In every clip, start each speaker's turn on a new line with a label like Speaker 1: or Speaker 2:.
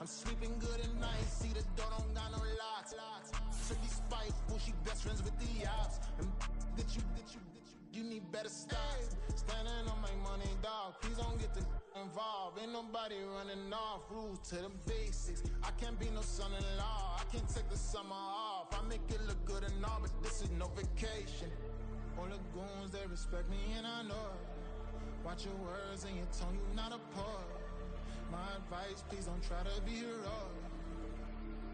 Speaker 1: I'm sleeping good at night, see the door don't got no locks. To be spiteful, she best friends with the ops. And you need better stop. Standing on my money, dog, please don't get involved. Ain't nobody running off, rules to the basics. I can't be no son-in-law, I can't take the summer off. I make it look good and all, but this is no vacation. All the goons, they respect me and I know it. Watch your words and your tone, you not a poet. My advice, please don't try to be heroic.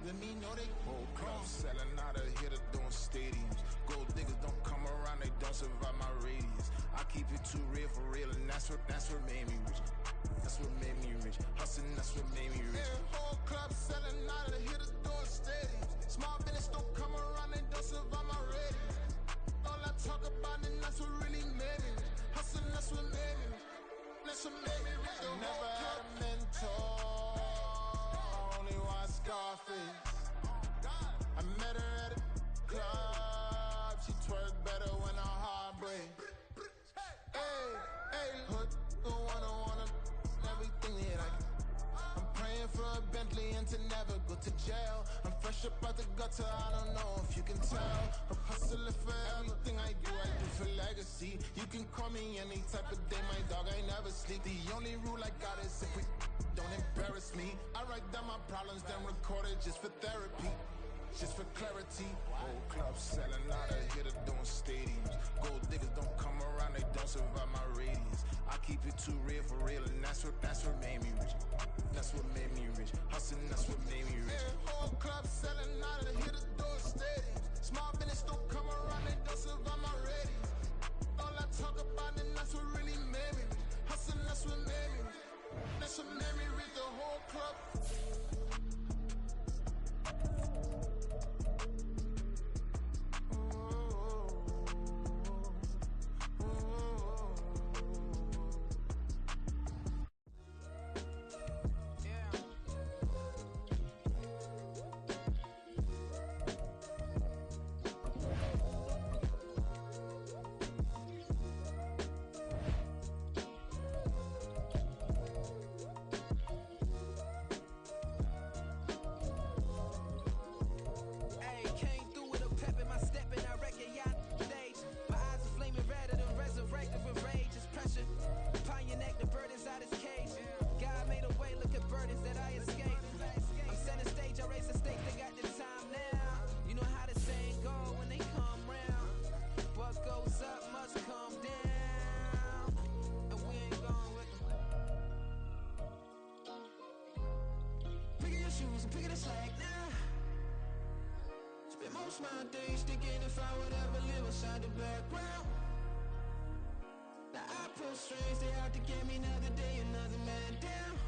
Speaker 1: Let me know they whole club selling out of here to doing stadiums. Gold diggers don't come around, they don't survive my radius. I keep it too real for real, and that's what made me rich. That's what made me rich. Hustling, that's what made me rich. Yeah, whole club selling out of here to doing stadiums. Small business don't come around, they don't survive my radius. All I talk about, and that's what really made me rich. Hustling, that's what made me rich. That's what made me rich. I never had a mentor. Scarface. I met her at a club. She twerk better when her heart breaks. Hey, hood, wanna everything that I can. I'm praying for a Bentley and to never go to jail. I'm fresh up out the gutter, I don't know if you can tell. I'm hustling for everything I do for legacy. You can call me any type of day, my dog, I never sleep. The only rule I got is if we don't embarrass me. I write down my problems, then record it just for therapy, just for clarity. Whole club selling out of here to doing stadiums. Gold diggers don't come around, they don't survive my radius. I keep it too real for real, and that's what made me rich. That's what made me rich. Hustling, that's what made me rich. Yeah, whole club selling out of here to doing stadiums. Small business don't come around, they don't survive my radius. All I talk about, and that's what really made me rich. Hustling, that's what made me rich. That's what made me read the whole club. My days thinking if I would ever live inside the background. Now I pull strings, they out to get me another day, another man down.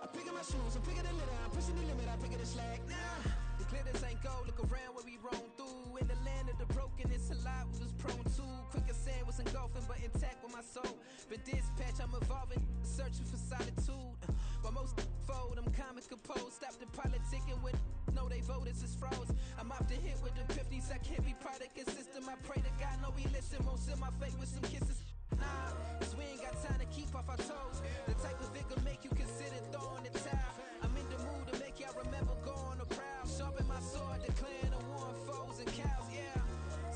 Speaker 1: I'm picking my shoes, I'm picking the litter, I'm pushing the limit, I'm picking the slack now. The glitters ain't gold, look around where we roam through. In the land of the broken, it's a lot we was prone to. Quick as sand was engulfing, but intact with my soul. Been dispatched, I'm evolving, searching for solitude. While most fold, I'm comic composed. Stop the politicking when know they voters is froze. I'm off the hit with the 50s, I can't be product and system. I pray to God, no he listen, won't seal my fate with some kisses. Nah, cause we ain't got time to keep off our toes. The type of vigor make you consider throwing the towel. I'm in the mood to make y'all remember going the proud. Sharpen my sword, declaring the war on foes and cows, yeah.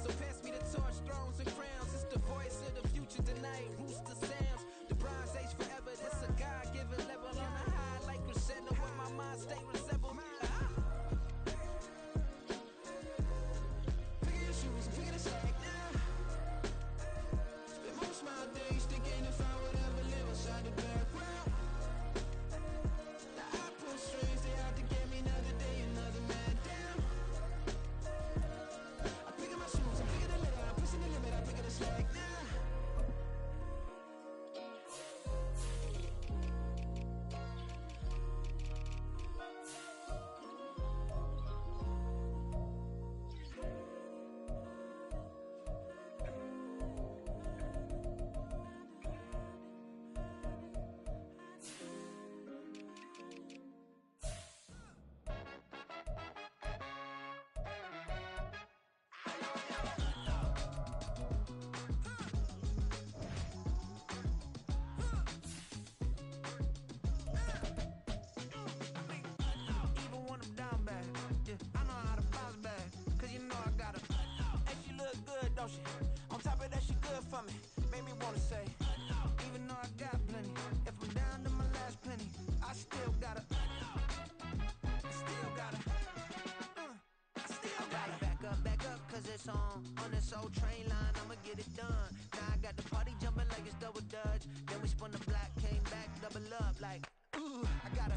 Speaker 1: So pass me the torch, thrones and crowns. It's the voice of the future tonight, rooster sounds. The Bronze Age forever, this a god. for me, made me wanna say, even though I got plenty, if I'm down to my last penny, I still gotta back up, cause it's on this old train line, I'ma get it done. Now I got the party jumping like it's double dutch. Then we spun the block, came back, double up like, ooh, I got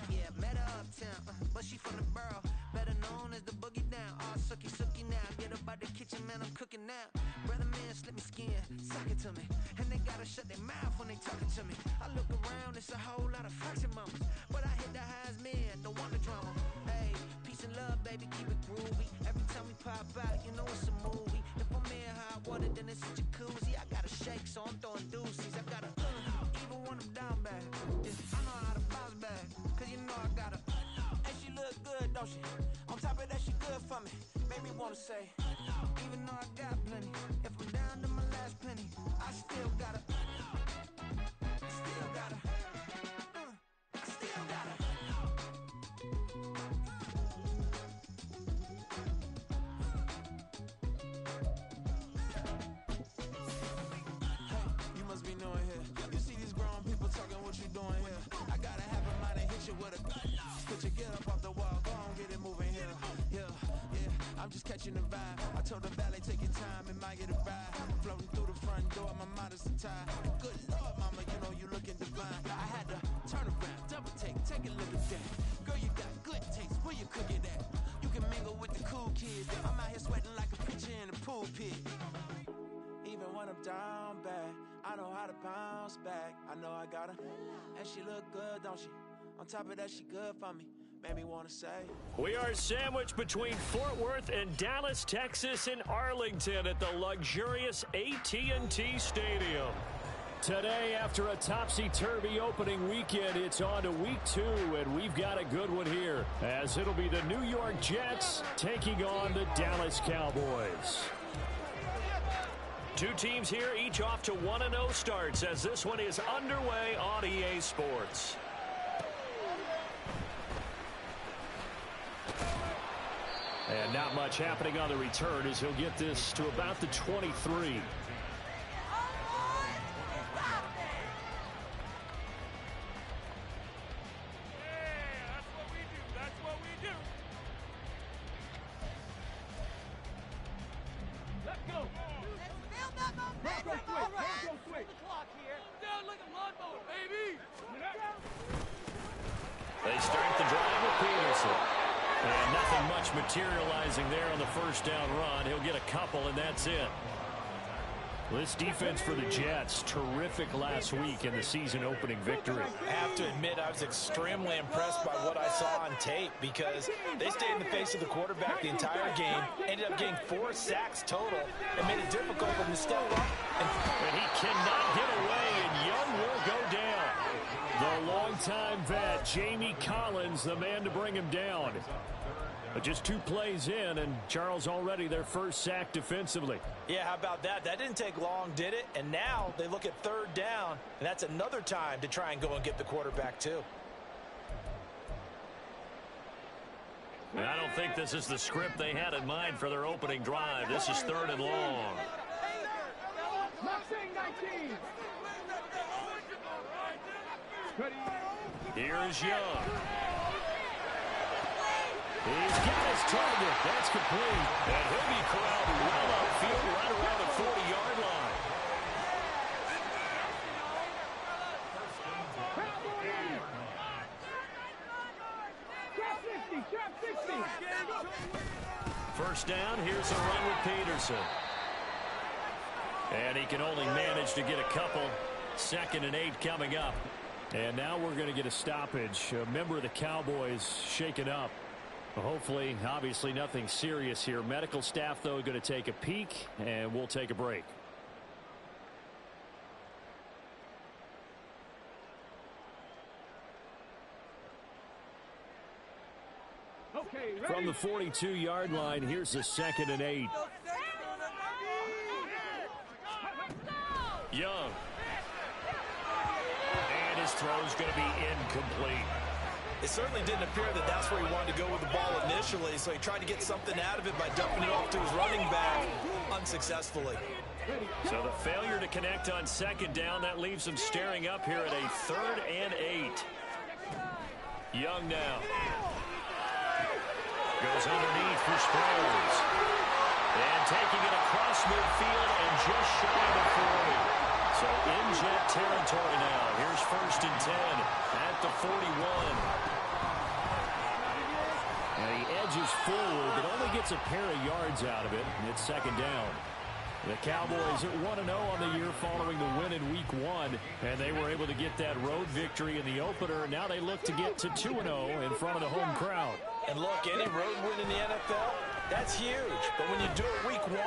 Speaker 1: yeah, met her uptown, but she from the borough, better known as the boogie down. All sookie now, get up out the kitchen, man, I'm cooking now. Brother man, slip me skin, suck it to me, and they gotta shut their mouth when they talking to me. I look around, it's a whole lot of fraction mamas, but I hit the highs, man, don't want the drama. Hey, peace and love, baby, keep it groovy. Every time we pop out, you know it's a movie. If I'm in hot water, then it's a jacuzzi. I gotta shake, so I'm throwing deuces. I gotta even when I'm down bad. I know how to bounce back, cause you know I gotta. And she look good, don't she? On top of that, she good for me. Made me wanna say, even though I got plenty, if I'm down to my last penny, I still gotta. I'm just catching the vibe. I told the valet, take your time, it might get a ride. Floating through the front door, my mind is untied. Good Lord, mama, you know you looking divine. I had to turn around, double take a look at that. Girl, you got good taste, where you cook it at? You can mingle with the cool kids. I'm out here sweating like a pitcher in a pool pit. Even when I'm down bad, I know how to bounce back. I know I gotta. And she look good, don't she? On top of that, she good for me. Made me want to say.
Speaker 2: We are sandwiched between Fort Worth and Dallas, Texas, and Arlington at the luxurious AT&T Stadium. Today, after a topsy-turvy opening weekend, it's on to week 2, and we've got a good one here, as it'll be the New York Jets taking on the Dallas Cowboys. Two teams here, each off to 1-0 starts, as this one is underway on EA Sports. And not much happening on the return as he'll get this to about the 23. They start the drive with Peterson. And nothing much materializing there on the first down run. He'll get a couple, and that's it. This defense for the Jets, terrific last week in the season-opening victory.
Speaker 3: I have to admit, I was extremely impressed by what I saw on tape because they stayed in the face of the quarterback the entire game, ended up getting 4 sacks total, and made it difficult for him to step up.
Speaker 2: And he cannot get away, and Young will go down. The longtime vet, Jamie Collins, the man to bring him down. But just 2 plays in, and Charles already their first sack defensively.
Speaker 3: Yeah, how about that? That didn't take long, did it? And now they look at 3rd down, and that's another time to try and go and get the quarterback too.
Speaker 2: And I don't think this is the script they had in mind for their opening drive. This is 3rd and long. Here's Young. He's got his target. That's complete. And he'll be corralled well upfield right around the 40-yard line. First down, here's a run with Peterson. And he can only manage to get a couple. 2nd and 8 coming up. And now we're going to get a stoppage. A member of the Cowboys shaken up. Hopefully, obviously nothing serious here. Medical staff, though, going to take a peek, and we'll take a break.
Speaker 4: Okay,
Speaker 2: from the 42-yard line, here's the 2nd and 8. Young. And his throw's going to be incomplete.
Speaker 3: It certainly didn't appear that that's where he wanted to go with the ball initially, so he tried to get something out of it by dumping it off to his running back unsuccessfully.
Speaker 2: So the failure to connect on second down, that leaves him staring up here at a 3rd and 8. Young now. Goes underneath for Sproles. And taking it across midfield and just shy of the 40. So in jet territory now. Here's 1st and 10 at the 41. And he edges forward, but only gets a pair of yards out of it, and it's 2nd down. The Cowboys at 1-0 on the year following the win in Week 1, and they were able to get that road victory in the opener. Now they look to get to 2-0 in front of the home crowd.
Speaker 3: And look, any road win in the NFL, that's huge. But when you do it Week 1,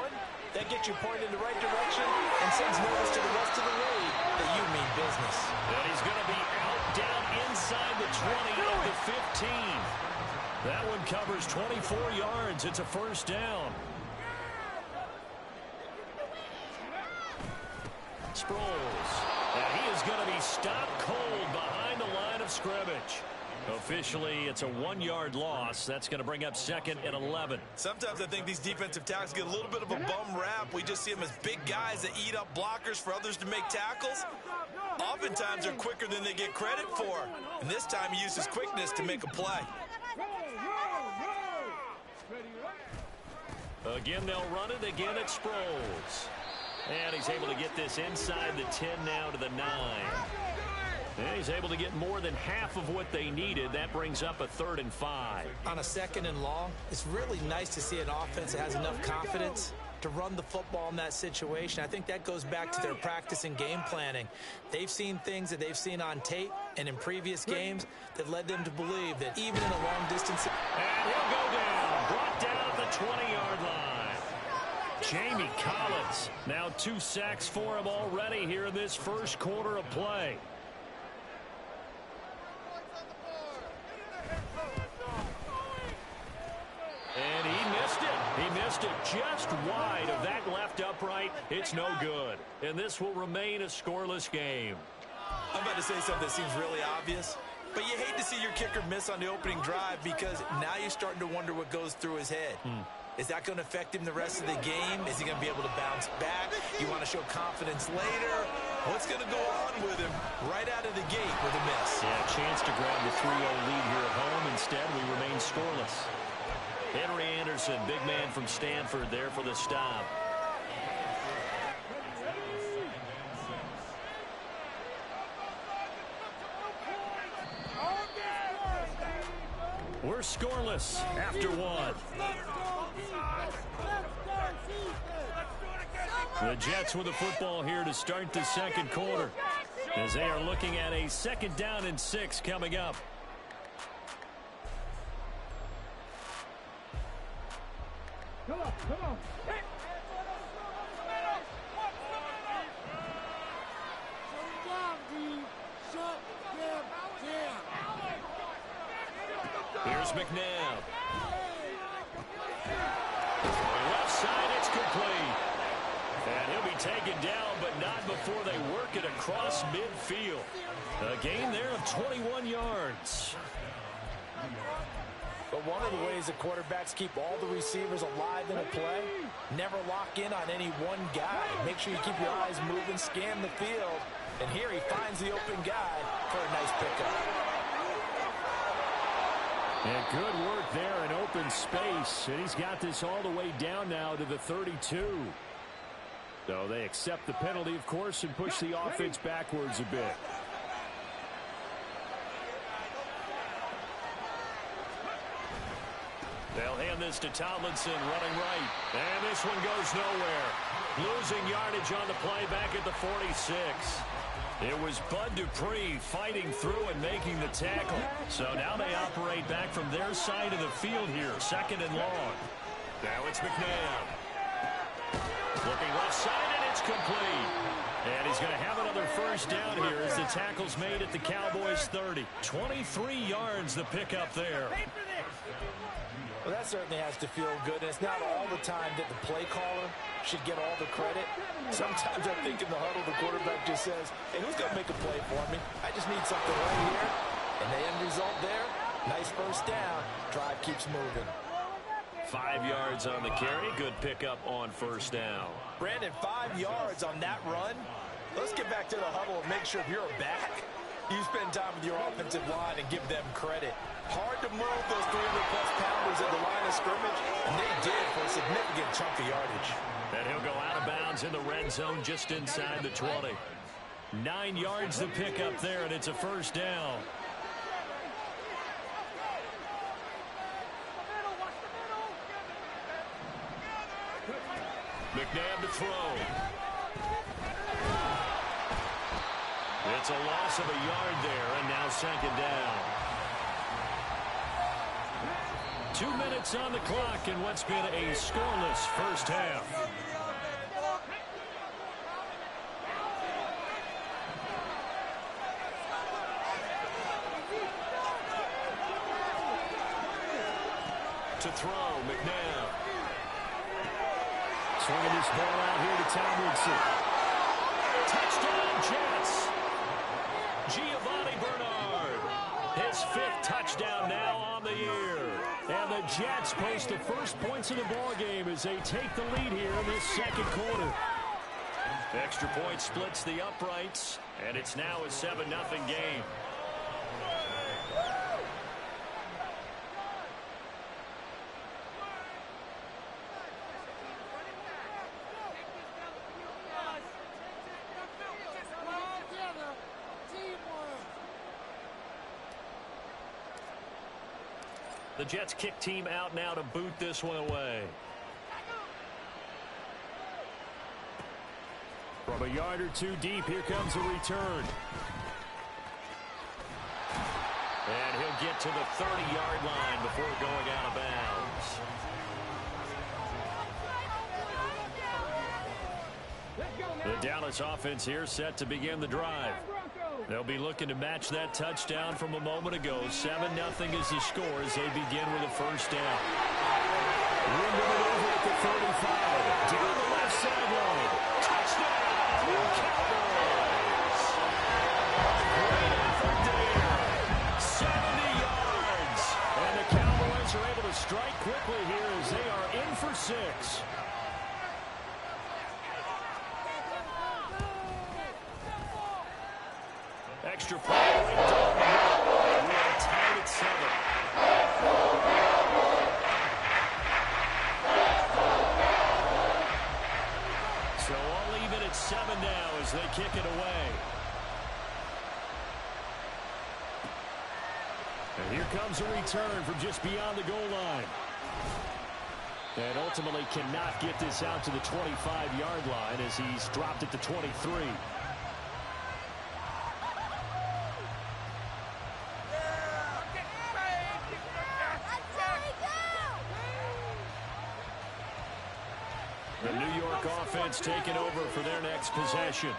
Speaker 3: that gets you pointed in the right direction and sends notice to the rest of the league that you mean business.
Speaker 2: And he's going to be out down inside the 20 at the 15. That one covers 24 yards. It's a 1st down. Sproles. And he is going to be stopped cold behind the line of scrimmage. Officially, it's a 1-yard loss. That's going to bring up 2nd and 11.
Speaker 3: Sometimes I think these defensive tackles get a little bit of a bum rap. We just see them as big guys that eat up blockers for others to make tackles. Oftentimes, they're quicker than they get credit for. And this time, he used his quickness to make a play.
Speaker 2: Again, they'll run it. Again, it's Sproles. And he's able to get this inside the 10 now to the 9. And he's able to get more than half of what they needed. That brings up a 3rd and 5.
Speaker 3: On a 2nd and long, it's really nice to see an offense that has enough confidence to run the football in that situation. I think that goes back to their practice and game planning. They've seen things that they've seen on tape and in previous games that led them to believe that even in a long distance...
Speaker 2: And he'll go down. Brought down at the 20-yard line. Jamie Collins, now 2 sacks for him already here in this 1st quarter of play. And he missed it. He missed it just wide of that left upright. It's no good. And this will remain a scoreless game.
Speaker 3: I'm about to say something that seems really obvious, but you hate to see your kicker miss on the opening drive because now you're starting to wonder what goes through his head. Is that going to affect him the rest of the game? Is he going to be able to bounce back? You want to show confidence later? What's going to go on with him right out of the gate with a miss?
Speaker 2: Yeah, chance to grab the 3-0 lead here at home. Instead, we remain scoreless. Henry Anderson, big man from Stanford, there for the stop. We're scoreless after 1. The Jets with the football here to start the 2nd quarter, as they are looking at a 2nd down and 6 coming up.
Speaker 4: Come on.
Speaker 2: Here's McNabb. Left side, it's complete. And he'll be taken down, but not before they work it across midfield. A gain there of 21 yards.
Speaker 3: But one of the ways that quarterbacks keep all the receivers alive in a play, never lock in on any one guy. Make sure you keep your eyes moving, scan the field. And here he finds the open guy for a nice pickup.
Speaker 2: And good work there in open space. And he's got this all the way down now to the 32. So they accept the penalty, of course, and push the offense backwards a bit. They'll hand this to Tomlinson, running right. And this one goes nowhere. Losing yardage on the play back at the 46. It was Bud Dupree fighting through and making the tackle. So now they operate back from their side of the field here, 2nd and long. Now it's McNabb. Looking left side, and it's complete. And he's going to have another 1st down here as the tackle's made at the Cowboys' 30. 23 yards the pickup there.
Speaker 3: Well, that certainly has to feel good. And it's not all the time that the play caller should get all the credit. Sometimes I think in the huddle, the quarterback just says, hey, who's going to make a play for me? I just need something right here. And the end result there, Nice first down. Drive keeps moving.
Speaker 2: 5 yards on the carry. Good pickup on first down.
Speaker 3: Brandon, 5 yards on that run. Let's get back to the huddle and make sure if you're a back, you spend time with your offensive line and give them credit. Hard to move those 300-plus pounders at the line of scrimmage, and they did for a significant chunk of yardage.
Speaker 2: And he'll go out of bounds in the red zone just inside the 20. 9 yards to pick up there, and it's a first down. McNabb to throw. It's a loss of a yard there, and now second down. 2 minutes on the clock in what's been a scoreless first half. To throw, McNabb. Swinging this ball out here to Tomlinson. Touchdown, Jets. Giovanni Bernard. His 5th touchdown now on the year. And the Jets post the first points of the ball game as they take the lead here in this second quarter. Extra point splits the uprights, and it's now a 7-0 game. The Jets kick team out now to boot this one away. From a yard or two deep, here comes a return. And he'll get to the 30-yard line before going out of bounds. The Dallas offense here set to begin the drive. They'll be looking to match that touchdown from a moment ago. 7-0 is the score as they begin with a first down. Winding it over at the 35. Down the left sideline. Touchdown, Cowboys. Great effort there. 70 yards. And the Cowboys are able to strike quickly here as they are in for 6. Extra point. We are tied at 7. So all even at 7 now as they kick it away. And here comes a return from just beyond the goal line. And ultimately cannot get this out to the 25-yard line as he's dropped it to 23. The New York offense taking over for their next possession.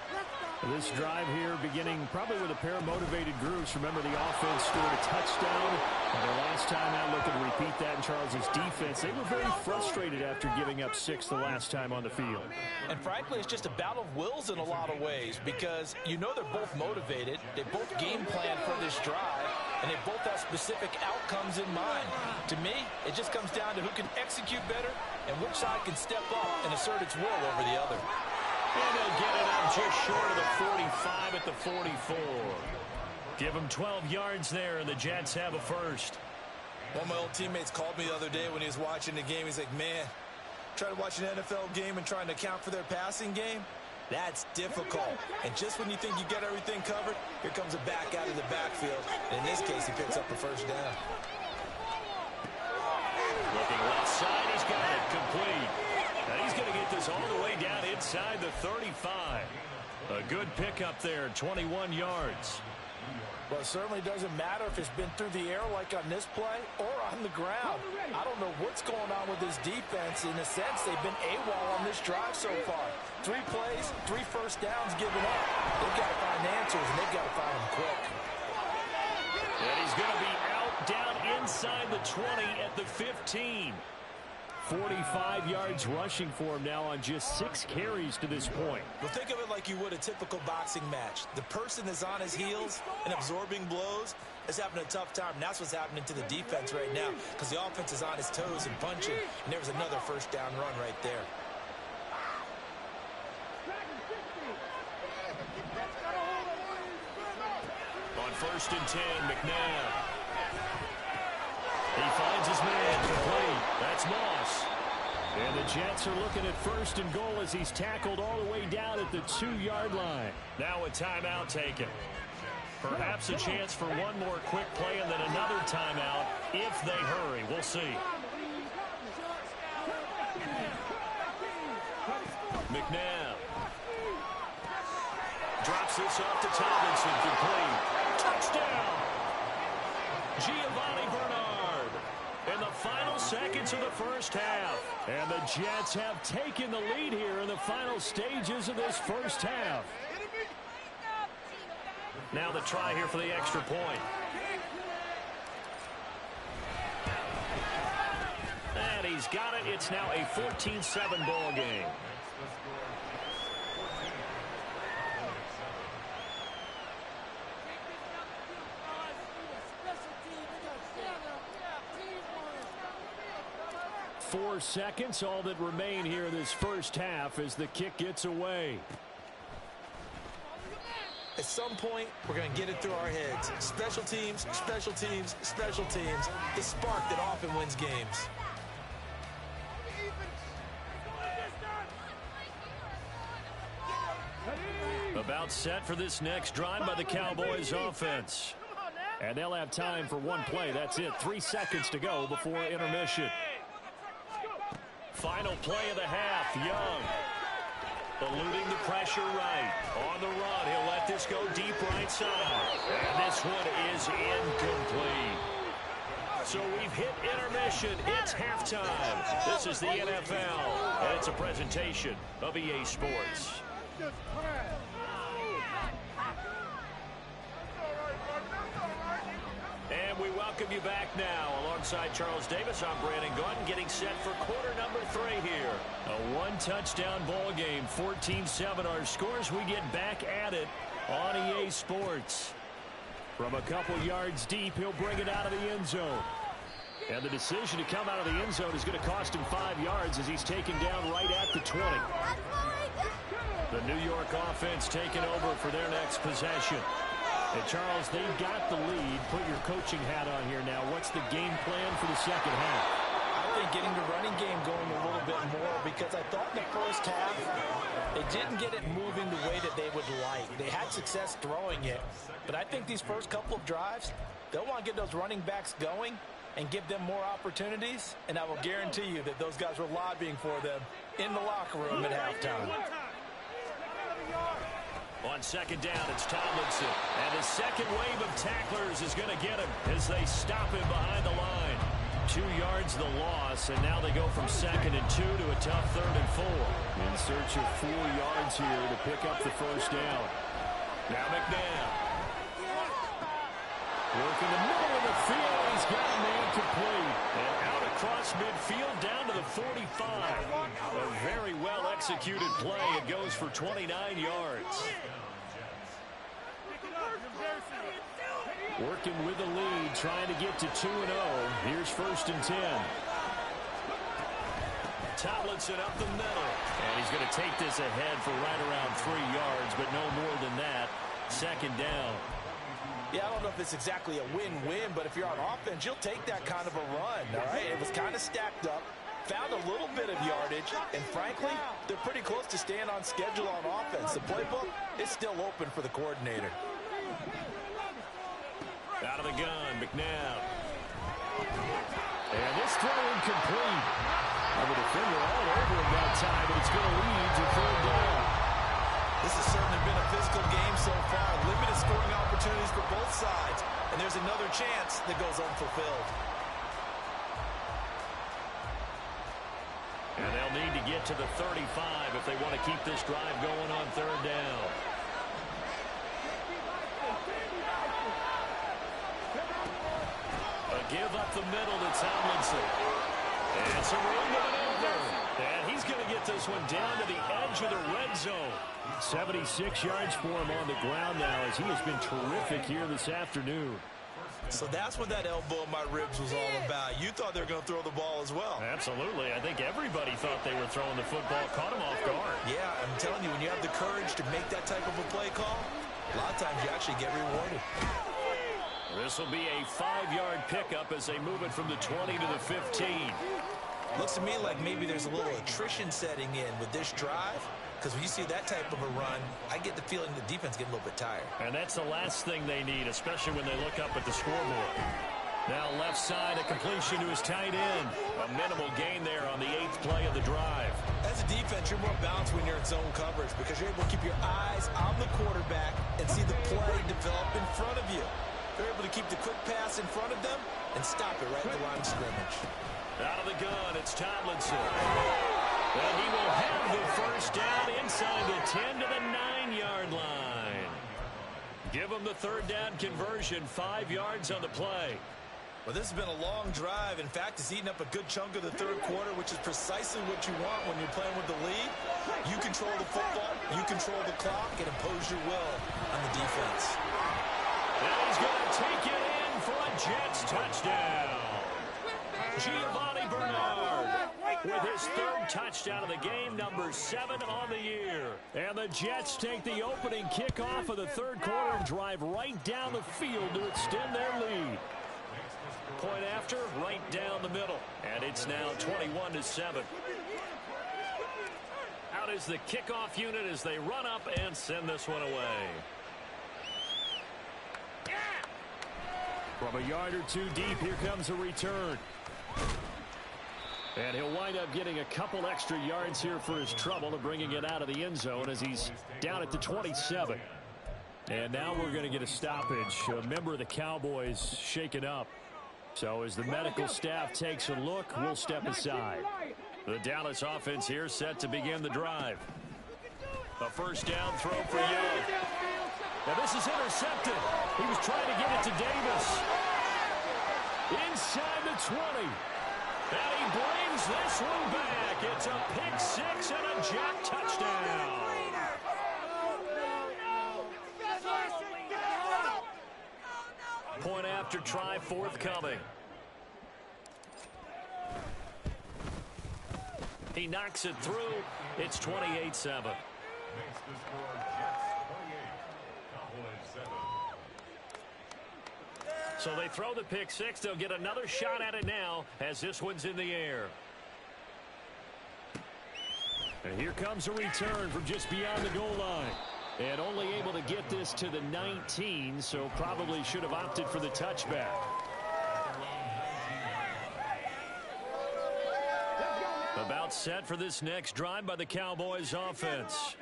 Speaker 2: This drive here beginning probably with a pair of motivated groups. Remember, the offense scored a touchdown. And their last time out, looking to repeat that in Charles' defense. They were very frustrated after giving up 6 the last time on the field.
Speaker 3: And frankly, it's just a battle of wills in a lot of ways because you know they're both motivated. They both game plan for this drive. And they both have specific outcomes in mind. To me, it just comes down to who can execute better and which side can step up and assert its will over the other.
Speaker 2: And they'll get it out just short of the 45 at the 44. Give them 12 yards there, and the Jets have a first.
Speaker 3: One of my old teammates called me the other day when he was watching the game. He's like, man, trying to watch an NFL game and trying to account for their passing game? That's difficult. And just when you think you get everything covered, here comes a back out of the backfield. And in this case, he picks up the first down.
Speaker 2: Looking left side, he's got it complete. And he's going to get this all the way down inside the 35. A good pickup there, 21 yards.
Speaker 3: Well, it certainly doesn't matter if it's been through the air like on this play or on the ground. I don't know what's going on with this defense. In a sense, they've been AWOL on this drive so far. 3 plays, 3 first downs given up. They've got to find answers, and they've got to find them quick.
Speaker 2: And he's going to be out down inside the 20 at the 15. 45 yards rushing for him now on just 6 carries to this point.
Speaker 3: Well, think of it like you would a typical boxing match. The person that's on his heels and absorbing blows is having a tough time. And that's what's happening to the defense right now because the offense is on his toes and punching. And there was another first down run right there.
Speaker 2: On 1st and 10, McNabb. He finds his man complete. That's Moss. And the Jets are looking at 1st and goal as he's tackled all the way down at the 2-yard line. Now a timeout taken. Perhaps a chance for one more quick play and then another timeout if they hurry. We'll see. McNabb. Drops this off to Tomlinson. Complete. Touchdown. Giovanni Bernard. In the final seconds of the first half. And the Jets have taken the lead here in the final stages of this first half. Now the try here for the extra point. And he's got it. It's now a 14-7 ball game. Four seconds, all that remain here this first half as the kick gets away.
Speaker 3: At some point, we're going to get it through our heads. Special teams, special teams, special teams. The spark that often wins games.
Speaker 2: About set for this next drive by the Cowboys offense. And they'll have time for one play. That's it. 3 seconds to go before intermission. Final play of the half. Young. Eluding the pressure right. On the run. He'll let this go deep right side. And this one is incomplete. So we've hit intermission. It's halftime. This is the NFL. And it's a presentation of EA Sports. And we welcome you back now. Alongside Charles Davis, I'm Brandon Gunn, getting set for quarter number 3 here. A one-touchdown ball game, 14-7 our scores. We get back at it on EA Sports. From a couple yards deep, he'll bring it out of the end zone. And the decision to come out of the end zone is going to cost him 5 yards as he's taken down right at the 20. The New York offense taking over for their next possession. And Charles, they've got the lead. Put your coaching hat on here now. What's the game plan for the second half?
Speaker 3: I think getting the running game going a little bit more because I thought in the first half they didn't get it moving the way that they would like. They had success throwing it. But I think these first couple of drives, they'll want to get those running backs going and give them more opportunities. And I will guarantee you that those guys were lobbying for them in the locker room at halftime.
Speaker 2: On second down, it's Tomlinson. And his second wave of tacklers is going to get him as they stop him behind the line. 2 yards the loss, and now they go from 2nd and 2 to a tough 3rd and 4. In search of 4 yards here to pick up the first down. Now McNabb. Working the middle of the field. He's got a man complete. And out across midfield down to the 45. A very well-executed play. It goes for 29 yards. Working with the lead, trying to get to 2-0. Here's 1st and 10. Tomlinson up the middle. And he's going to take this ahead for right around 3 yards, but no more than that. Second down.
Speaker 3: Yeah, I don't know if it's exactly a win-win, but if you're on offense, you'll take that kind of a run, all right? It was kind of stacked up, found a little bit of yardage, and frankly, they're pretty close to staying on schedule on offense. The playbook is still open for the coordinator.
Speaker 2: Out of the gun, McNabb. And this throw incomplete. And the defender all over him that time, but it's going to lead to 3rd down.
Speaker 3: This has certainly been a physical game so far. Limited scoring opportunities for both sides. And there's another chance that goes unfulfilled.
Speaker 2: And they'll need to get to the 35 if they want to keep this drive going on 3rd down. A give up the middle to Tomlinson. And some room going in. another. And he's going to get this one down to the edge of the red zone. 76 yards for him on the ground now as he has been terrific here this afternoon.
Speaker 3: So that's what that elbow in my ribs was all about. You thought they were going to throw the ball as well.
Speaker 2: Absolutely. I think everybody thought they were throwing the football. Caught him off guard.
Speaker 3: Yeah, I'm telling you, when you have the courage to make that type of a play call, a lot of times you actually get rewarded.
Speaker 2: This will be a 5-yard pickup as they move it from the 20 to the 15.
Speaker 3: Looks to me like maybe there's a little attrition setting in with this drive. Because when you see that type of a run, I get the feeling the defense getting a little bit tired.
Speaker 2: And that's the last thing they need, especially when they look up at the scoreboard. Now left side, a completion to his tight end. A minimal gain there on the 8th play of the drive.
Speaker 3: As a defense, you're more balanced when you're in zone coverage because you're able to keep your eyes on the quarterback and see the play develop in front of you. They're able to keep the quick pass in front of them and stop it right at the line of scrimmage.
Speaker 2: Out of the gun, it's Tomlinson. And he will have the first down inside the 10 to the 9-yard line. Give him the third down conversion, 5 yards on the play.
Speaker 3: Well, this has been a long drive. In fact, it's eaten up a good chunk of the third quarter, which is precisely what you want when you're playing with the lead. You control the football, you control the clock, and impose your will on the defense.
Speaker 2: And he's going to take it in for a Jets touchdown. Giovanni Bernard with his third touchdown of the game, number 7 on the year. And the Jets take the opening kickoff of the third quarter and drive right down the field to extend their lead. Point after, right down the middle. And it's now 21-7. Out is the kickoff unit as they run up and send this one away. From a yard or two deep, here comes a return. And he'll wind up getting a couple extra yards here for his trouble and bringing it out of the end zone as he's down at the 27. And now we're going to get a stoppage. A member of the Cowboys shaken up. So as the medical staff takes a look, we'll step aside. The Dallas offense here set to begin the drive. A first down throw for Young. Now this is intercepted. He was trying to get it to Davis. Inside the 20. And he brings this one back. It's a pick 6 and a Jet touchdown. Point after try forthcoming. He knocks it through. It's 28-7. So they throw the pick 6. They'll get another shot at it now as this one's in the air. And here comes a return from just beyond the goal line. And only able to get this to the 19, so probably should have opted for the touchback. About set for this next drive by the Cowboys offense.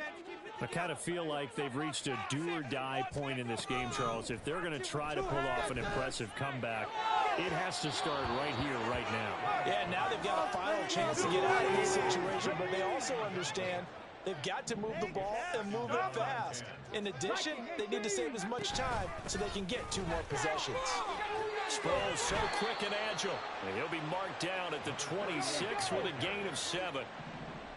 Speaker 2: I kind of feel like they've reached a do-or-die point in this game, Charles. If they're going to try to pull off an impressive comeback, it has to start right here, right now.
Speaker 3: Yeah, now they've got a final chance to get out of this situation, but they also understand they've got to move the ball and move it fast. In addition, they need to save as much time so they can get 2 more possessions.
Speaker 2: Sproles so quick and agile. And he'll be marked down at the 26 with a gain of 7.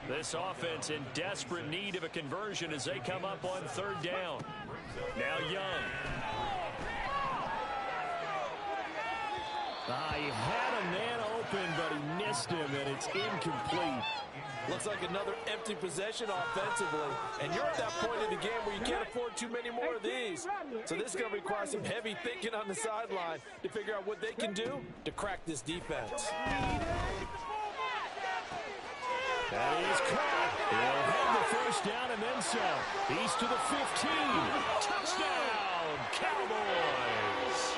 Speaker 2: This offense in desperate need of a conversion as they come up on third down. Now Young. He had a man open, but he missed him, and it's incomplete.
Speaker 3: Looks like another empty possession offensively. And you're at that point in the game where you can't afford too many more of these. So this is going to require some heavy thinking on the sideline to figure out what they can do to crack this defense.
Speaker 2: That is caught. He'll have the first down and then some. He's to the 15. Touchdown, Cowboys.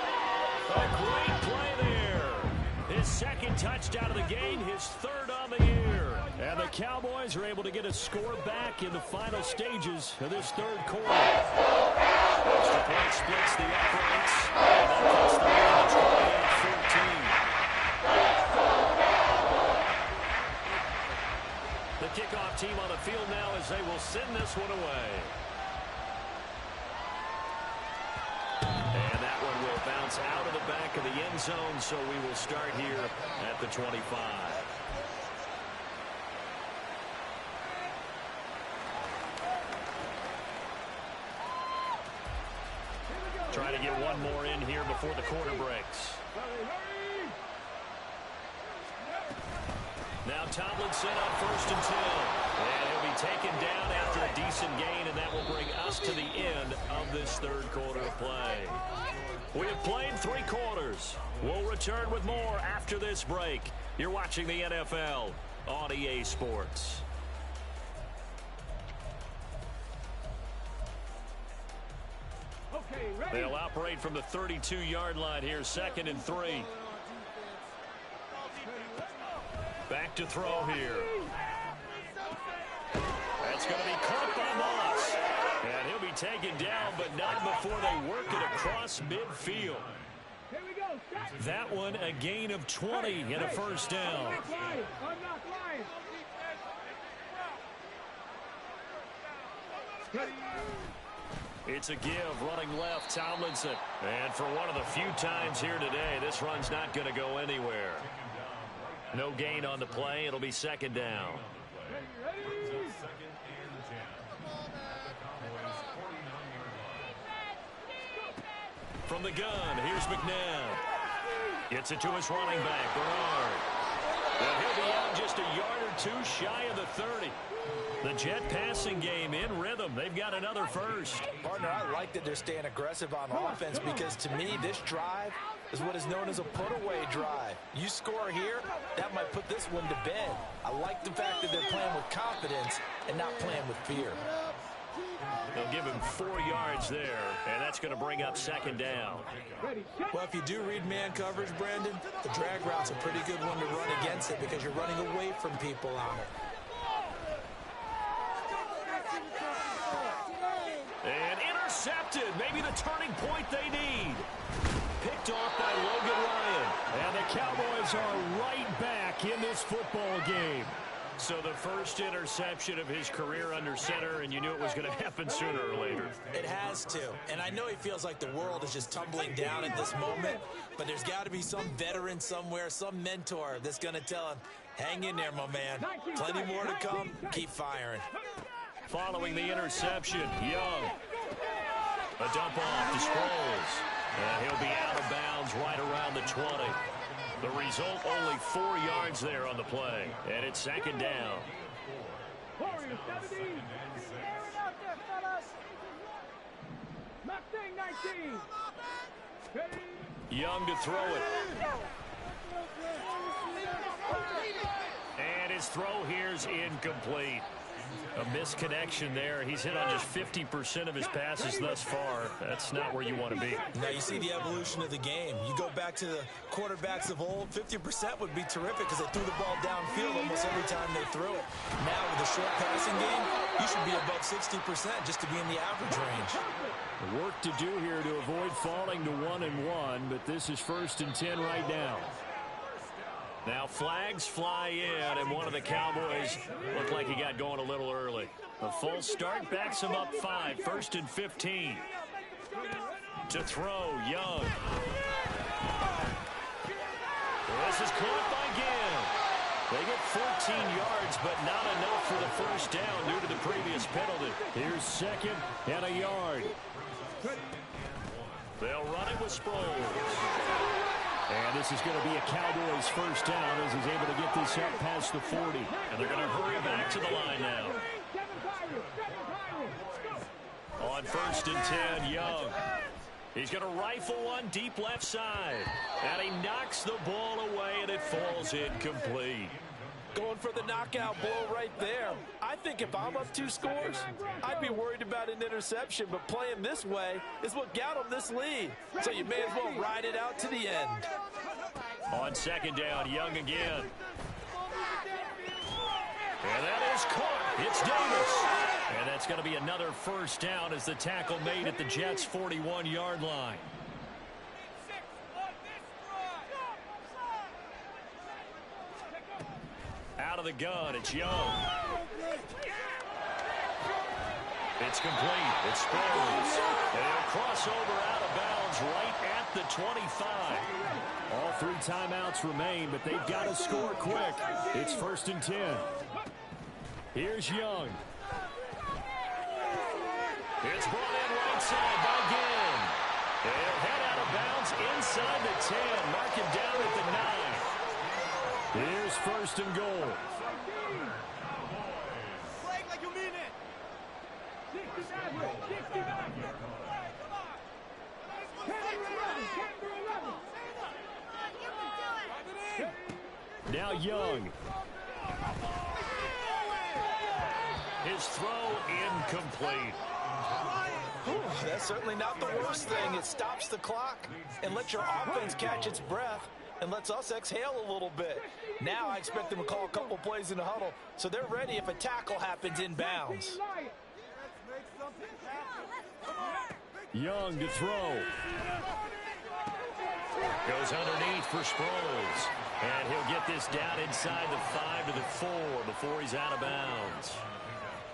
Speaker 2: A great play there. His second touchdown of the game, his third on the year. And the Cowboys are able to get a score back in the final stages of this third quarter. Extra point splits the uprights. And that puts the lead at 28-14. The kickoff team on the field now as they will send this one away. And that one will bounce out of the back of the end zone, so we will start here at the 25. try to get one more in here before the quarter breaks. Now Tomlinson on 1st and 10. And he'll be taken down after a decent gain, and that will bring us to the end of this third quarter of play. We have played 3 quarters. We'll return with more after this break. You're watching the NFL on EA Sports. They'll operate from the 32-yard line here, 2nd and 3. Back to throw here. That's going to be caught by Moss. And he'll be taken down, but not before they work it across midfield. That one a gain of 20 and a first down. It's a give, running left, Tomlinson. And for one of the few times here today, this run's not going to go anywhere. No gain on the play. It'll be 2nd down. From the gun, here's McNabb. Gets it to his running back, Bernard. And he'll be out just a yard or 2 shy of the 30. The Jet passing game in rhythm. They've got another first.
Speaker 3: Partner, I like that they're staying aggressive on offense because, to me, this drive is what is known as a put-away drive. You score here, that might put this one to bed. I like the fact that they're playing with confidence and not playing with fear.
Speaker 2: They'll give him 4 yards there, and that's going to bring up 2nd down.
Speaker 3: Well, if you do read man coverage, Brandon, the drag route's a pretty good one to run against it because you're running away from people on it.
Speaker 2: And intercepted. Maybe the turning point they need. Picked off by Logan Ryan. And the Cowboys are right back in this football game. So the first interception of his career under center, and you knew it was going to happen sooner or later.
Speaker 3: It has to. And I know he feels like the world is just tumbling down at this moment, but there's got to be some veteran somewhere, some mentor that's going to tell him, hang in there, my man. Plenty more to come. Keep firing.
Speaker 2: Following the interception, Young. A dump off to Sproles. And he'll be out of bounds right around the 20. The result, only 4 yards there on the play. And it's 2nd down. Young to throw it. And his throw here's incomplete. A misconnection there. He's hit on just 50% of his passes thus far. That's not where you want to be.
Speaker 3: Now you see the evolution of the game. You go back to the quarterbacks of old, 50% would be terrific because they threw the ball downfield almost every time they threw it. Now with a short passing game, you should be above 60% just to be in the average range.
Speaker 2: Work to do here to avoid falling to 1-1, but this is 1st and 10 right now. Now flags fly in, and one of the Cowboys looked like he got going a little early. A false start backs him up 5, 1st and 15. To throw, Young. This is caught by Gibb. They get 14 yards, but not enough for the first down due to the previous penalty. Here's 2nd and a yard. They'll run it with Sproles. And this is going to be a Cowboys first down as he's able to get this up past the 40. And they're going to hurry back to the line now. On 1st and 10, Young. He's going to rifle one deep left side. And he knocks the ball away, and it falls incomplete.
Speaker 3: Going for the knockout blow right there. I think if I'm up 2 scores, I'd be worried about an interception, but playing this way is what got them this lead. So you may as well ride it out to the end.
Speaker 2: On 2nd down, Young again. And that is caught. It's Davis. And that's going to be another first down as the tackle made at the Jets' 41-yard line. Out of the gun, it's Young. It's complete. It's Sproles. And he'll cross over out of bounds right at the 25. All 3 timeouts remain, but they've got to score quick. It's 1st and 10. Here's Young. It's brought in right side by Gibb. He'll head out of bounds inside the 10. Mark him down at the 9. Here's first and goal.
Speaker 5: Flag like you mean it.
Speaker 4: 69.
Speaker 2: Now Young. His throw incomplete.
Speaker 3: That's certainly not the worst thing. It stops the clock and lets your offense catch its breath and lets us exhale a little bit. Now I expect them to call a couple plays in the huddle so they're ready if a tackle happens inbounds.
Speaker 2: Young to throw. Goes underneath for Sproles. And he'll get this down inside the 5 to the 4 before he's out of bounds.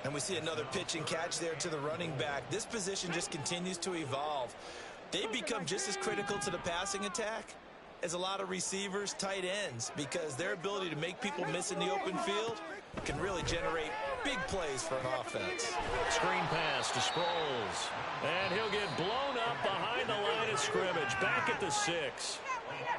Speaker 3: And we see another pitch and catch there to the running back. This position just continues to evolve. They become just as critical to the passing attack as a lot of receivers, tight ends, because their ability to make people miss in the open field can really generate big plays for an offense.
Speaker 2: Screen pass to Sproles. And he'll get blown up behind the line of scrimmage, back at the 6.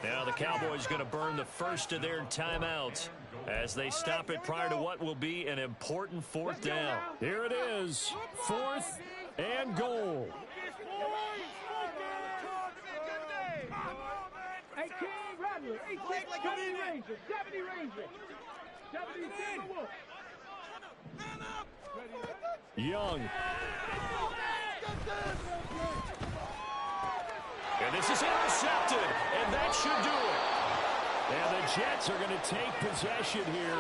Speaker 2: Now the Cowboys going to burn the first of their timeouts as they stop it prior to what will be an important 4th down. Here it is, 4th and goal.
Speaker 4: 18 Rattler, 18 Ranger, 70 Ranger, 70 Wolf.
Speaker 2: Young. And this is intercepted, and that should do it. And the Jets are going to take possession here.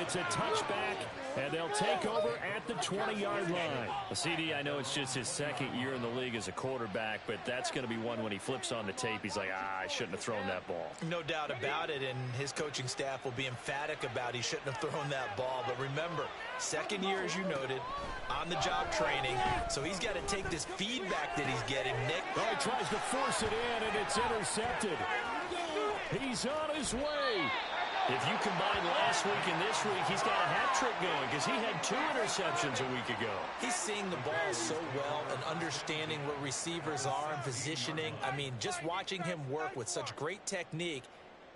Speaker 2: It's a touchback, and they'll take over at the 20-yard line. CD, I know it's just his 2nd year in the league as a quarterback, but that's going to be one when he flips on the tape. He's like, I shouldn't have thrown that ball.
Speaker 3: No doubt about it, and his coaching staff will be emphatic about he shouldn't have thrown that ball. But remember, 2nd year, as you noted, on-the-job training, so he's got to take this feedback that he's getting, Nick.
Speaker 2: Oh, he tries to force it in, and it's intercepted. He's on his way. If you combine last week and this week, he's got a hat trick going because he had 2 interceptions a week ago.
Speaker 3: He's seeing the ball so well and understanding what receivers are and positioning. I mean, just watching him work with such great technique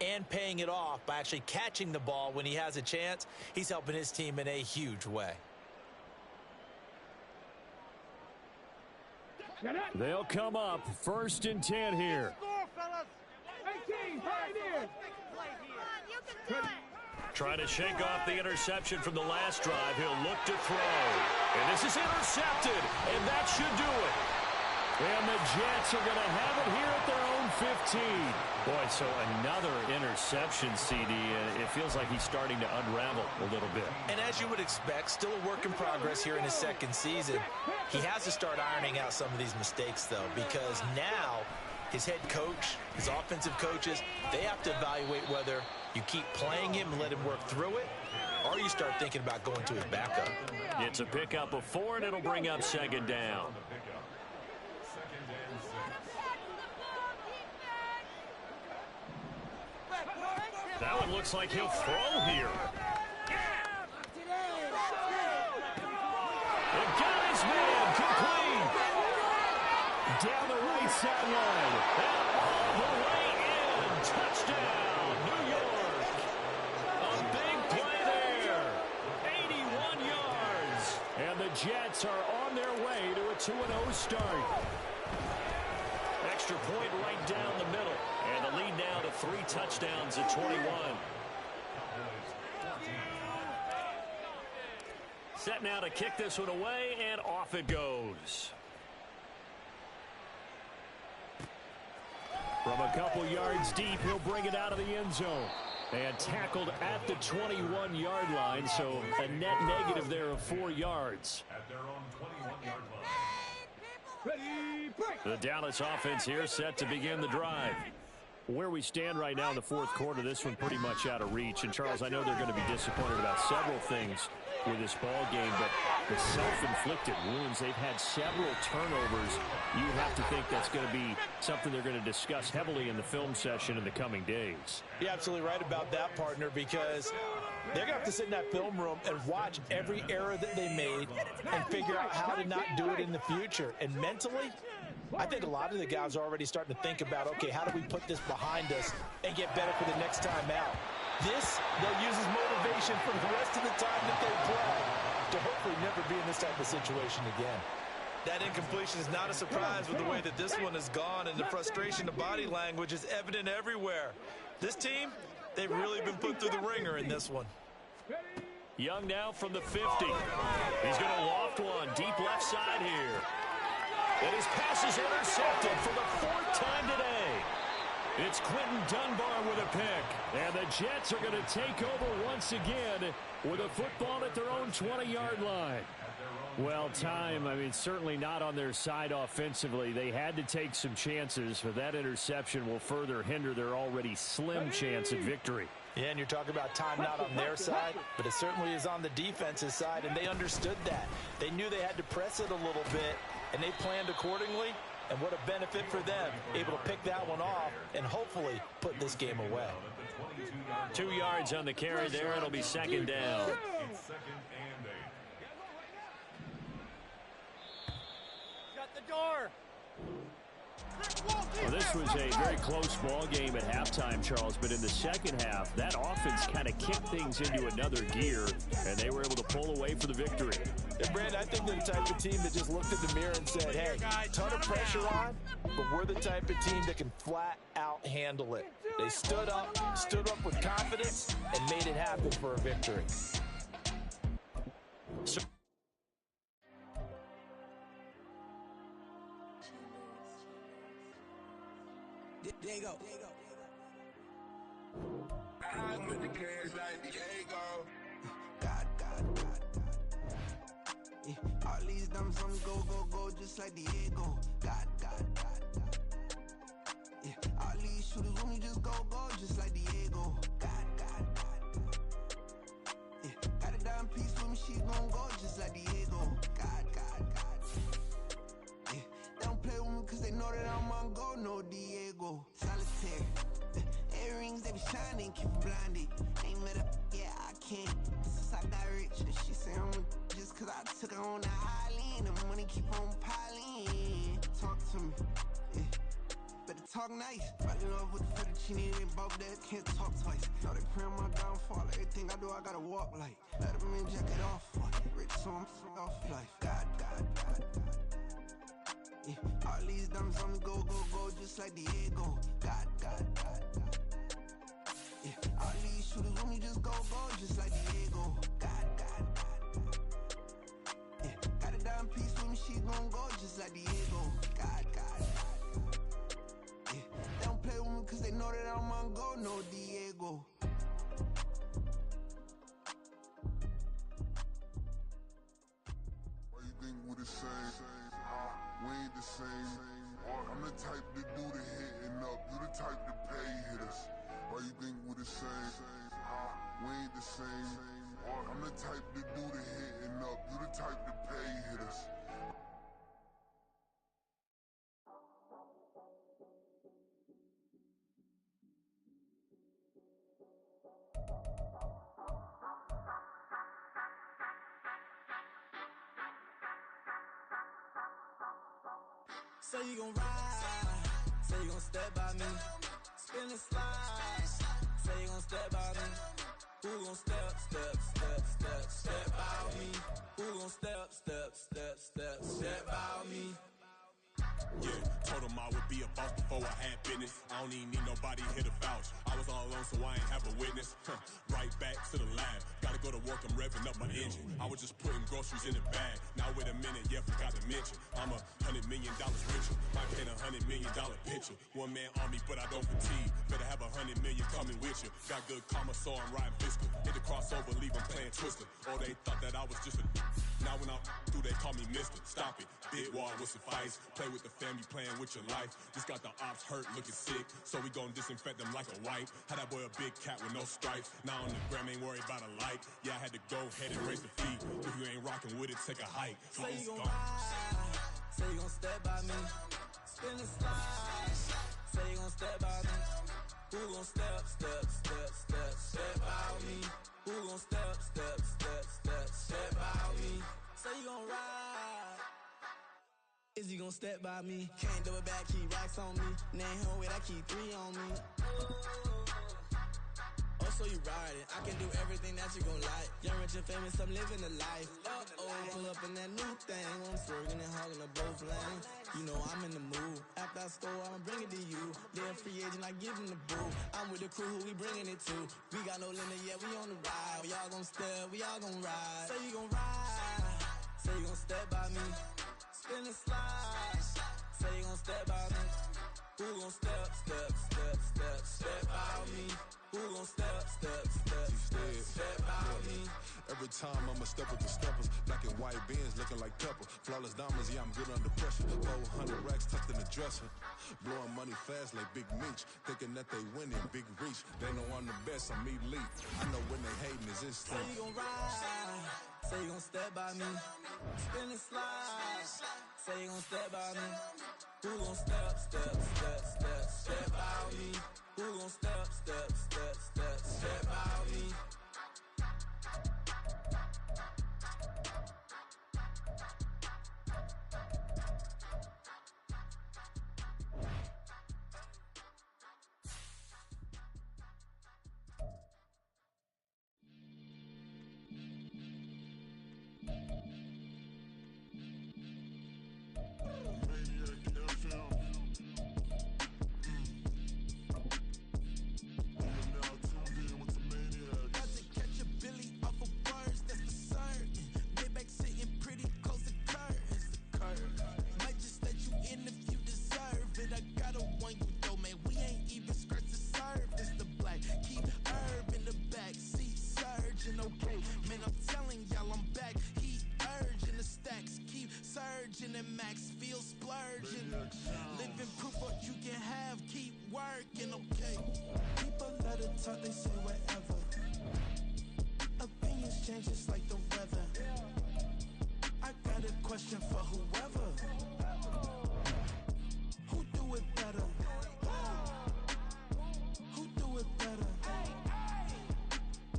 Speaker 3: and paying it off by actually catching the ball when he has a chance, he's helping his team in a huge way.
Speaker 2: They'll come up 1st and 10 here.
Speaker 4: 18 Pioneers.
Speaker 2: Trying to shake off the interception from the last drive. He'll look to throw. And this is intercepted, and that should do it. And the Jets are going to have it here at their own 15. Boy, so another interception, CD. It feels like he's starting to unravel a little bit.
Speaker 3: And as you would expect, still a work in progress here in his 2nd season. He has to start ironing out some of these mistakes, though, because now his head coach, his offensive coaches, they have to evaluate whether you keep playing him and let him work through it, or you start thinking about going to his backup.
Speaker 2: It's a pickup of 4, and it'll bring up 2nd down. That one looks like he'll throw here. And got his man complete. Down the right sideline. And all the way in. Touchdown, New York. A big play there. 81 yards. And the Jets are on their way to a 2-0 start. Extra point right down the middle. And the lead now to 3 touchdowns at 21. Set now to kick this one away, and off it goes. From a couple yards deep, he'll bring it out of the end zone. And tackled at the 21-yard line, so a net negative there of 4 yards.
Speaker 6: At their own 21-yard line.
Speaker 2: The Dallas offense here set to begin the drive. Where we stand right now in the 4th quarter, this one pretty much out of reach. And, Charles, I know they're going to be disappointed about several things with this ball game, but the self-inflicted wounds, they've had several turnovers. You have to think that's going to be something they're going to discuss heavily in the film session in the coming days.
Speaker 3: You're absolutely right about that, partner, because they're going to have to sit in that film room and watch every error that they made and figure out how to not do it in the future. And mentally, I think a lot of the guys are already starting to think about, okay, how do we put this behind us and get better for the next time out? This, they'll use as motivation for the rest of the time that they play to hopefully never be in this type of situation again.
Speaker 6: That incompletion is not a surprise with the way that this one has gone, and the frustration of body language is evident everywhere. This team, they've really been put through the ringer in this one.
Speaker 2: Young now from the 50. He's going to loft one deep left side here. And his pass is intercepted for the fourth time today. It's Quentin Dunbar with a pick. And the Jets are going to take over once again with a football at their own 20-yard line. Well, certainly not on their side offensively. They had to take some chances, but that interception will further hinder their already slim chance at victory.
Speaker 3: Yeah, and you're talking about time not on their side, but it certainly is on the defensive side, and they understood that. They knew they had to press it a little bit, and they planned accordingly, and what a benefit for them, able to pick that one off and hopefully put this game away.
Speaker 2: 2 yards on the carry there. It'll be second down.
Speaker 5: Shut the door.
Speaker 2: Well, this was a very close ball game at halftime, Charles, but in the second half, that offense kind of kicked things into another gear, and they were able to pull away for the victory.
Speaker 3: Yeah, Brandon, I think they're the type of team that just looked in the mirror and said, hey, ton of pressure on, but we're the type of team that can flat out handle it. They stood up with confidence, and made it happen for a victory.
Speaker 7: Diego. I with the cash like Diego. God. Yeah, all these dumb songs go, just like Diego. God. Yeah, all these shooters with me just go, just like Diego. God. Yeah, got a dime piece with me, she gon' go just like Diego. God. Yeah, they don't play with me cause they know that I'm on go, no Diego. Solitaire. Earrings, they be shining, keep blinded. Ain't met up, yeah, I can't. Since I got rich, and she say I'm just cause I took her on the island. The money keep on piling. Talk to me, yeah. Better talk nice. Fall in love with the fettuccine and both days can't talk twice. Now they pray on my downfall. Everything I do, I gotta walk like. Let them in, jacket off. Rich, so I'm off life. God. Yeah, all these dummies on me go, just like Diego. God. Yeah, all these shooters with me just go, just like Diego. God. Yeah, got a dime piece with me, she gon' go just like Diego. God. Yeah, they don't play with me cause they know that I'm on go, no Diego.
Speaker 8: Why you think we the same? We ain't the same. I'm the type to do the hitting up. You the type to pay hitters. Why you think we the same? We ain't the same. I'm the type to do the hitting up. You the type to pay hitters.
Speaker 7: Say you gon' ride, say you gon' step by me, spin and slide, say you gon' step by me, who gon' step by me, who gon' step by me.
Speaker 9: Yeah, told him I would be a boss before I had business. I don't even need nobody here to vouch. I was all alone, so I ain't have a witness. Right back to the lab. Gotta go to work, I'm revving up my engine. I was just putting groceries in the bag. Now wait a minute, yeah, forgot to mention. I'm $100 million richer. I paint $100 million picture. One man army, but I don't fatigue. Better have $100 million coming with you. Got good karma, so I'm riding fiscal. Hit the crossover, leave them playing Twister. Or they thought that I was just a. Now when I'm through, they call me Mister. Stop it. Big wall will suffice. Play with the family, playing with your life. Just got the ops hurt, looking sick. So we gon' disinfect them like a wipe. Had that boy a big cat with no stripes. Now on the gram, ain't worried about a light. Yeah, I had to go ahead and raise the feet. If you ain't rocking with it, take a hike.
Speaker 7: Say you gon' ride, say you gon' step by me, spin and slide. Say you gon' step by me, who gon' step by me? Who gon' step by me? Say you gon' ride. Is he gon' step by me? Can't do it back, keep racks on me. Name home with, I keep 3 on me. Oh, so you riding. I can do everything that you gon' like. Young, rich, and famous, I'm living the life. Pull up in that new thing. I'm swerving and hogging the both lanes. You know I'm in the mood. After I score, I'ma bring it to you. They're a free agent, I give him the boo. I'm with the crew, who we bringing it to. We got no limit, yeah, we on the ride. We all gon' step, we all gon' ride. Say you gon' ride. Say you gon' step by me. Spin and slide. Say you gon' step by me. Who gon' step by me? Who gon' step by me?
Speaker 8: Every time I'ma step with the steppers. Black and white beans looking like pepper. Flawless diamonds, yeah, I'm good under pressure. 400 racks tucked in the dresser. Blowing money fast like Big Meech. Thinking that they winning, big reach. They know I'm the best, I'm elite. I know when they hating is instinct.
Speaker 7: Say you gon' ride. Say you gon' step by me. Spin and slide. Say you gon' step by me. Who gon' step by me? Who gon' step by me? And max feel splurging. Living proof what you can have, keep working, okay? People let it talk, they say whatever. Opinions change just like the weather. I got a question for whoever. Who do it better? Who do it better?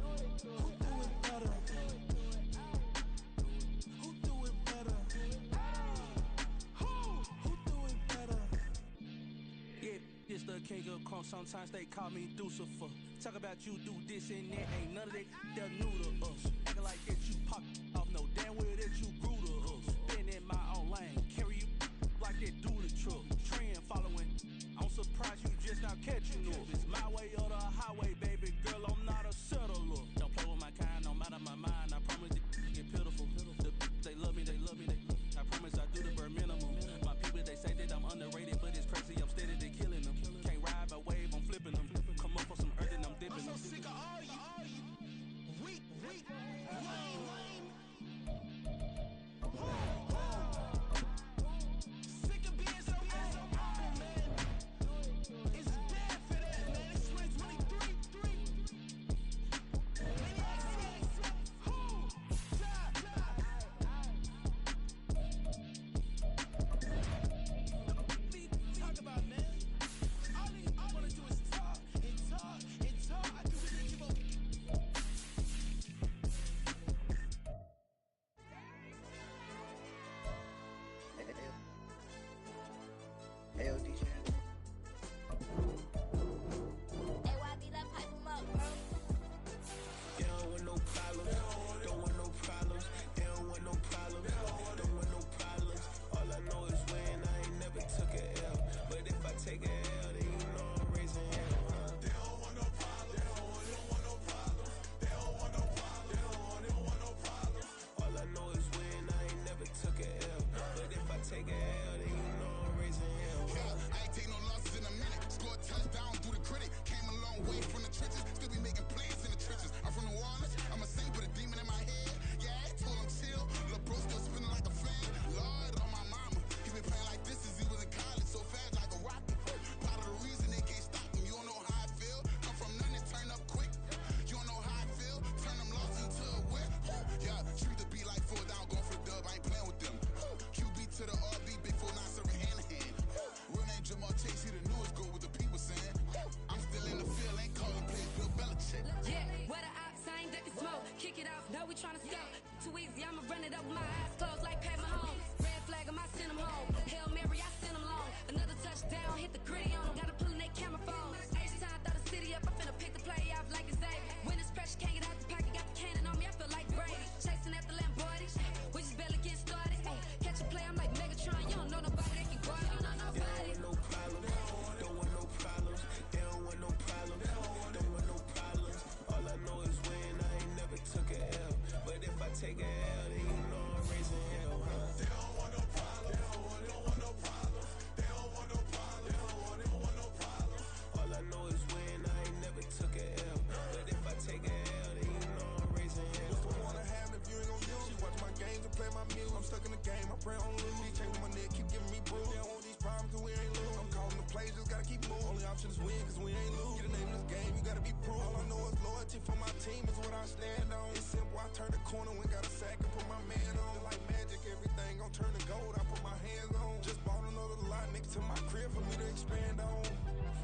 Speaker 7: Who do it better? Who do it better?
Speaker 10: This the king of crunk, sometimes they call me Lucifer. Talk about you do this and that, ain't none of that they're new to us. Acting like that you pop off, no damn well that you grew to us. Been in my own lane, carry you like that do the truck. Trend following, I'm surprised you just now catching up. It's my way or the highway, baby girl, I'm not a settler. Don't play with my kind, no matter my mind, I promise it get pitiful. They love me, I promise I do the bare minimum. My people, they say that I'm underrated, but it's crazy, I'm steady, they killing them. Can't ride a wave, I'm flipping them. Come up for some earth and I'm dipping them.
Speaker 7: I'm so sick of all you weak, lame. Sick of being so old, man. It's dead for that, man. It's 2023. Talk about, man. All I wanna do is talk and talk and talk. I do really give up.
Speaker 11: Hey, yo, DJ.
Speaker 12: Hey, YB, let's pipe him up, bro.
Speaker 7: They don't want no problems. Don't want no problems. They don't want no problems. Don't want no problems. All I know is when I ain't never took a L. But if I take a L, then you know I'm raising hell.
Speaker 8: They don't want no problems. They don't want no problems. They don't want no problems. They don't want no problems.
Speaker 7: All I know is when I ain't never took a L. But if I take a L, then you know I'm raising hell.
Speaker 1: Yeah, I ain't take no losses in a minute. Scored touchdown through the critic. Came a long way from the trenches. Still be making plays in the trenches. I'm from New Orleans. I'm a saint with a demon in my head. Yeah, I told him chill. Lil' bro still spinning like a fan. Lord on my mama. He been playing like this since he was in college. So fast like a rocket. Part of the reason they can't stop him. You don't know how I feel. Come from nothing and turn up quick. You don't know how I feel. Turn them losses into a whip. Yeah, treat the beat like 4 down. Going for the dub. I ain't playing with them. QB to the RB. Big 4-9 serving hand to hand. Real name Jamal Chase. He the newest go with the people saying. I'm still in the field. Ain't calling plays. Bill Belichick.
Speaker 12: Yeah, where the ops, I ain't ducking smoke. Kick it off, now we tryna score. Too easy, I'ma run it up with my eyes closed like Pat Mahomes. Red flag, I might send him home.
Speaker 13: just win, cause we ain't lose. Get a name in this game, you gotta be proof. All I know is loyalty for my team is what I stand on. It's simple, I turn the corner when got a sack and put my man on. Like magic, everything gon' turn to gold, I put my hands on. Just bought another lot next to my crib for me to expand on.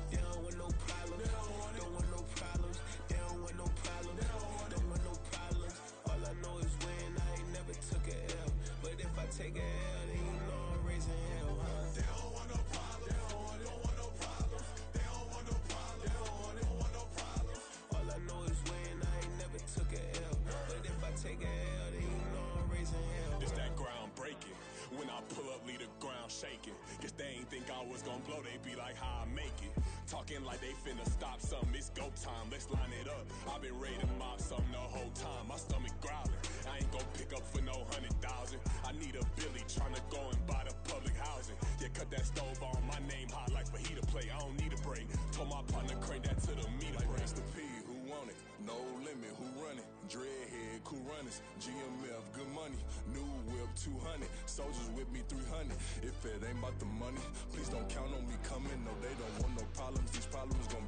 Speaker 7: They don't want no problems, don't want no problems. They don't want no problems, don't want no problems. All I know is win, I ain't never took a L. But if I take a L, then you know I'm raising hell, huh?
Speaker 9: They don't want no problems, they don't want no problems. They don't want no problems, they don't want no problems.
Speaker 7: All I know is win, I ain't never took a L. But if I take a L, then you know I'm raising hell.
Speaker 9: This that ground breaking. When I pull up, leave the ground shaking. Guess they ain't think I was gonna blow, they be like, how I make it. Talking like they finna stop something, it's go time, let's line it up. I've been ready to mob something the whole time, my stomach growling. I ain't gon' pick up for no 100,000. I need a Billy tryna go and buy the public housing. Yeah, cut that stove on, my name hot like fajita play. I don't need a break. Told my partner crank that to the meter
Speaker 13: like
Speaker 9: break.
Speaker 13: Mr. P, who want it? No limit, who run it? Dreadhead, cool runners. GMF, good money. New whip, 200. Soldiers with me, 300. If it ain't about the money, please don't count on me coming. No, they don't want no problems. These problems gon'